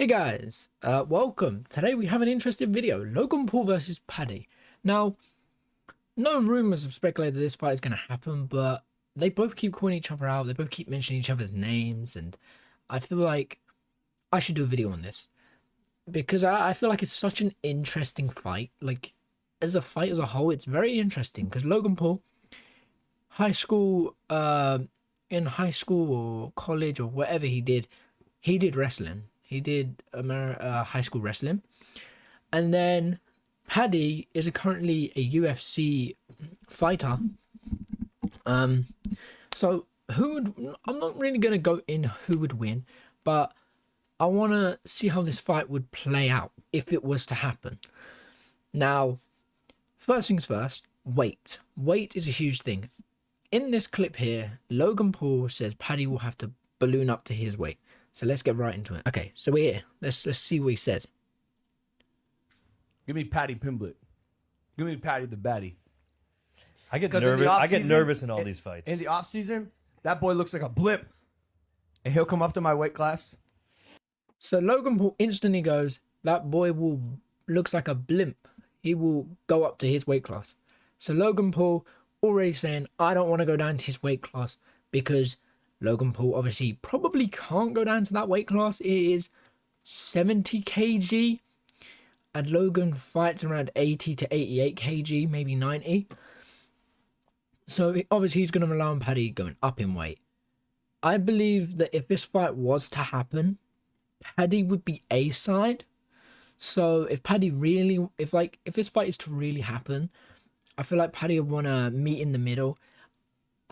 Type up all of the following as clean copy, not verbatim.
Hey guys, welcome. Today we have an interesting video. Logan Paul versus Paddy. Now, no rumors have speculated that this fight is going to happen, but they both keep calling each other out. They both keep mentioning each other's names, and I feel like I should do a video on this because I feel like it's such an interesting fight. Like, as a fight as a whole, it's very interesting because Logan Paul, high school, in high school or college or whatever he did wrestling. He did high school wrestling. And then Paddy is currently a UFC fighter. So I'm not really going to go in who would win, but I want to see how this fight would play out if it was to happen. Now, first things first, weight. Weight is a huge thing. In this clip here, Logan Paul says Paddy will have to balloon up to his weight. So let's get right into it. Okay, so we're here. Let's see what he says. Give me Paddy Pimblett. Give me Paddy the Batty. I get nervous. I get nervous in all these fights. In the off season, that boy looks like a blip, and he'll come up to my weight class. So Logan Paul instantly goes, that boy looks like a blimp. He will go up to his weight class. So Logan Paul already saying, I don't want to go down to his weight class because Logan Paul obviously probably can't go down to that weight class. It is 70 kg. And Logan fights around 80 to 88 kg, maybe 90. So obviously he's going to rely on Paddy going up in weight. I believe that if this fight was to happen, Paddy would be A side. So if Paddy really, if this fight is to really happen, I feel like Paddy would want to meet in the middle.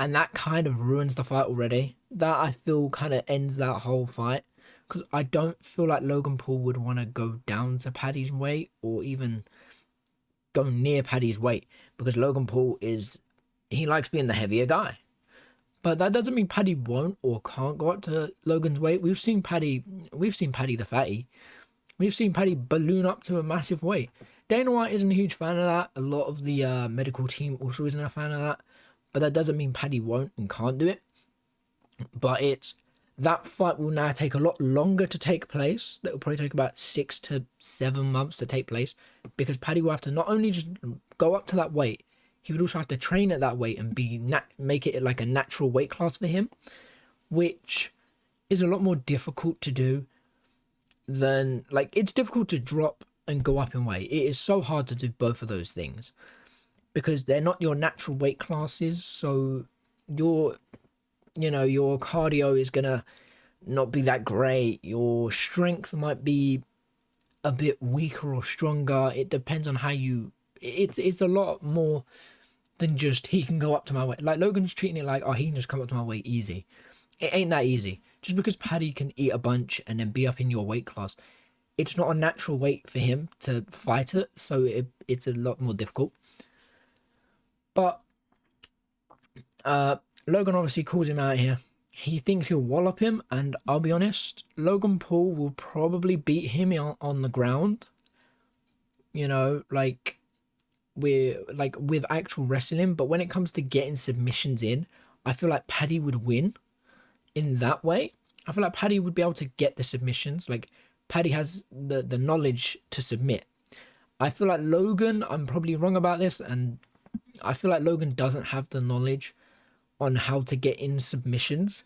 And that kind of ruins the fight already. That I feel kind of ends that whole fight. Because I don't feel like Logan Paul would want to go down to Paddy's weight or even go near Paddy's weight. Because Logan Paul he likes being the heavier guy. But that doesn't mean Paddy won't or can't go up to Logan's weight. We've seen Paddy the fatty. We've seen Paddy balloon up to a massive weight. Dana White isn't a huge fan of that. A lot of the medical team also isn't a fan of that. But that doesn't mean Paddy won't and can't do it. But that fight will now take a lot longer to take place. That will probably take about 6 to 7 months to take place. Because Paddy will have to not only just go up to that weight, he would also have to train at that weight and make it like a natural weight class for him. Which is a lot more difficult to do than, it's difficult to drop and go up in weight. It is so hard to do both of those things. Because they're not your natural weight classes, so your cardio is gonna not be that great. Your strength might be a bit weaker or stronger. It depends on how it's a lot more than just he can go up to my weight. Like Logan's treating it like, oh, he can just come up to my weight easy. It ain't that easy. Just because Paddy can eat a bunch and then be up in your weight class, it's not a natural weight for him to fight it, so it's a lot more difficult. But Logan obviously calls him out here. He thinks he'll wallop him, and I'll be honest, Logan Paul will probably beat him on the ground. With actual wrestling. But when it comes to getting submissions in, I feel like Paddy would win in that way. I feel like Paddy would be able to get the submissions. Like, Paddy has the knowledge to submit. I feel like Logan, I'm probably wrong about this, and I feel like Logan doesn't have the knowledge on how to get in submissions.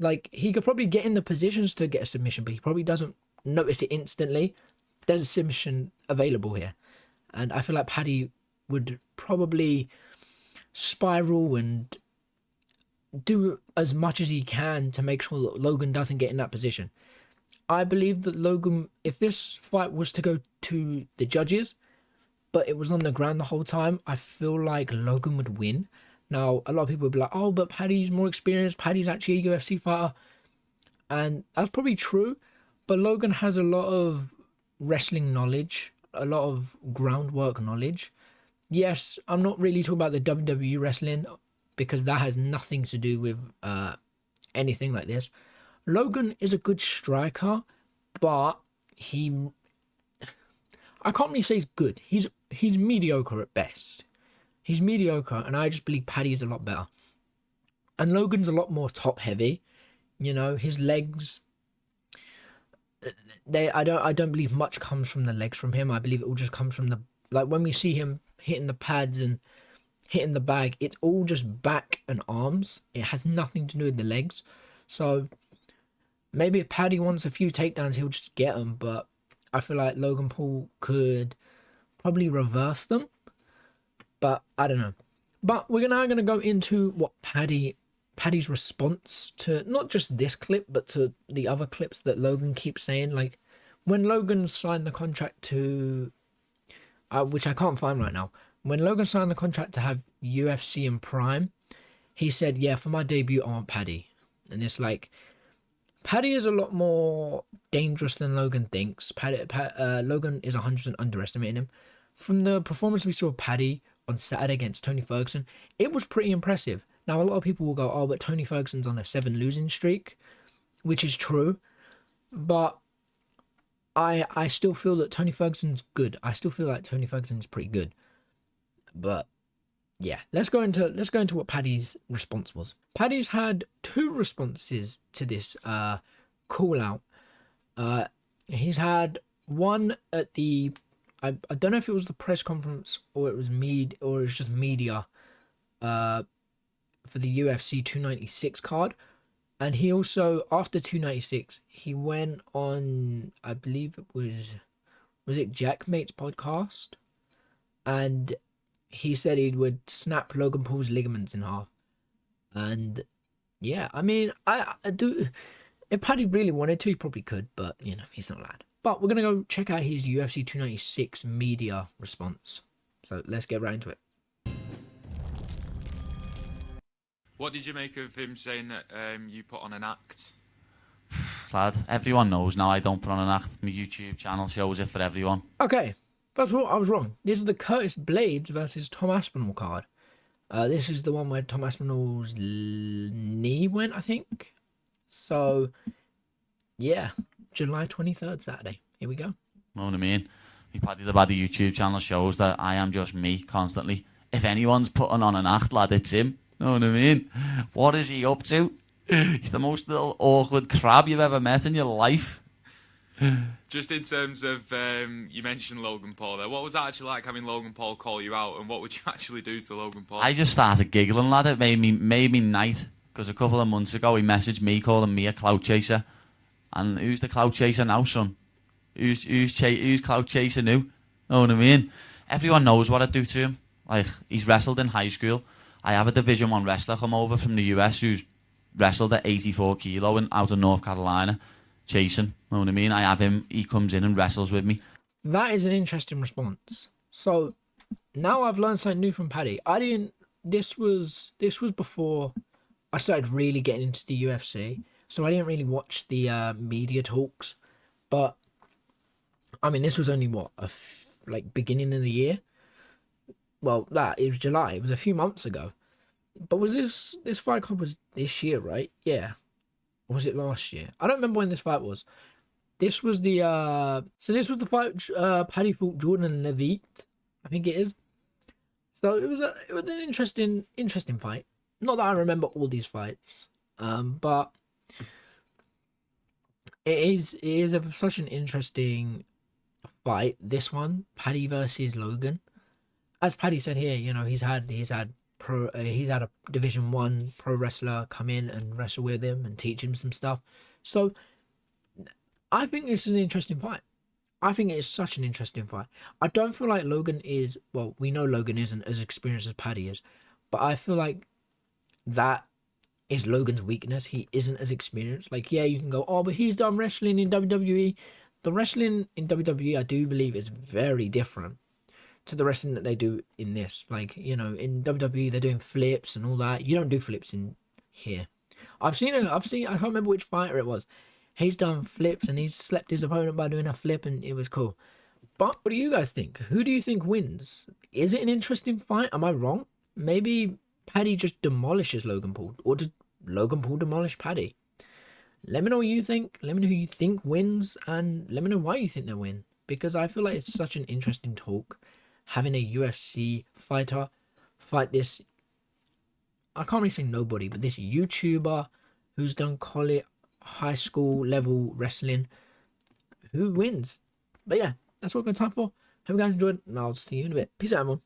Like, he could probably get in the positions to get a submission, but he probably doesn't notice it instantly. There's a submission available here. And I feel like Paddy would probably spiral and do as much as he can to make sure that Logan doesn't get in that position. I believe that Logan, if this fight was to go to the judges, but it was on the ground the whole time, I feel like Logan would win. Now, a lot of people would be like, oh, but Paddy's more experienced. Paddy's actually a UFC fighter. And that's probably true. But Logan has a lot of wrestling knowledge, a lot of groundwork knowledge. Yes, I'm not really talking about the WWE wrestling because that has nothing to do with anything like this. Logan is a good striker, but I can't really say he's good. He's mediocre at best. He's mediocre, and I just believe Paddy is a lot better. And Logan's a lot more top heavy. You know, his legs, I don't believe much comes from the legs from him. I believe it all just comes from the, like, when we see him hitting the pads and hitting the bag, it's all just back and arms. It has nothing to do with the legs. So maybe if Paddy wants a few takedowns, he'll just get them. But I feel like Logan Paul could probably reverse them. But I don't know. But we're now going to go into what Paddy's response to not just this clip, but to the other clips that Logan keeps saying. Like, when Logan signed the contract to, which I can't find right now, when Logan signed the contract to have UFC in Prime, he said, yeah, for my debut, I want Paddy. And it's like, Paddy is a lot more dangerous than Logan thinks. Logan is 100% underestimating him. From the performance we saw of Paddy on Saturday against Tony Ferguson, it was pretty impressive. Now, a lot of people will go, oh, but Tony Ferguson's on a 7 losing streak, which is true. But I still feel that Tony Ferguson's good. I still feel like Tony Ferguson's pretty good. But yeah, let's go into what Paddy's response was. Paddy's had 2 responses to this call out. He's had one at the, I don't know if it was the press conference or it was just media for the UFC 296 card. And he also, after 296, he went on, I believe it was it Jackmate's podcast? And he said he would snap Logan Paul's ligaments in half. And yeah, I mean, I do, if Paddy really wanted to, he probably could, but you know, he's not allowed. But we're going to go check out his UFC 296 media response. So let's get right into it. What did you make of him saying that you put on an act? Lad, everyone knows now I don't put on an act. My YouTube channel shows it for everyone. Okay, first of all, I was wrong. This is the Curtis Blades versus Tom Aspinall card. This is the one where Tom Aspinall's knee went, I think. So, yeah, July 23rd, Saturday. Here we go. Know what I mean? My Paddy the Baddy YouTube channel shows that I am just me constantly. If anyone's putting on an act, lad, it's him. Know what I mean? What is he up to? He's the most little awkward crab you've ever met in your life. Just in terms of, you mentioned Logan Paul there. What was that actually like having Logan Paul call you out, and what would you actually do to Logan Paul? I just started giggling, lad. It made me night, because a couple of months ago he messaged me calling me a clout chaser. And who's the clout chaser now, son? Who's clout chasing who? Know what I mean? Everyone knows what I do to him. Like, he's wrestled in high school. I have a Division 1 wrestler come over from the US who's wrestled at 84 kilo and out of North Carolina, chasing. Know what I mean? I have him. He comes in and wrestles with me. That is an interesting response. So now I've learned something new from Paddy. This was before I started really getting into the UFC, so I didn't really watch the media talks. But I mean, this was only like beginning of the year. Well, it was July. It was a few months ago. But was this fight card was this year, right? Yeah. Or was it last year? I don't remember when this fight was. This was the fight Paddy fought Jordan Levitt, I think it is. So it was an interesting fight. Not that I remember all these fights, but it is such an interesting fight. This one, Paddy versus Logan. As Paddy said here, you know, he's had a Division 1 pro wrestler come in and wrestle with him and teach him some stuff. So I think this is an interesting fight. I think it is such an interesting fight. I don't feel like Logan is, well, we know Logan isn't as experienced as Paddy is, but I feel like that is Logan's weakness. He isn't as experienced. Like, yeah, you can go, oh, but he's done wrestling in WWE. The wrestling in WWE, I do believe, is very different to the wrestling that they do in this. Like, you know, in WWE, they're doing flips and all that. You don't do flips in here. I've seen, I can't remember which fighter it was. He's done flips and he's slept his opponent by doing a flip, and it was cool. But what do you guys think? Who do you think wins? Is it an interesting fight? Am I wrong? Maybe Paddy just demolishes Logan Paul, or does Logan Paul demolish Paddy? Let me know what you think. Let me know who you think wins, and let me know why you think they win. Because I feel like it's such an interesting talk, having a UFC fighter fight this, I can't really say nobody, but this YouTuber who's done college, high school level wrestling. who wins. But yeah, that's what we've got time for. Hope you guys enjoyed, and I'll see you in a bit. Peace out, everyone.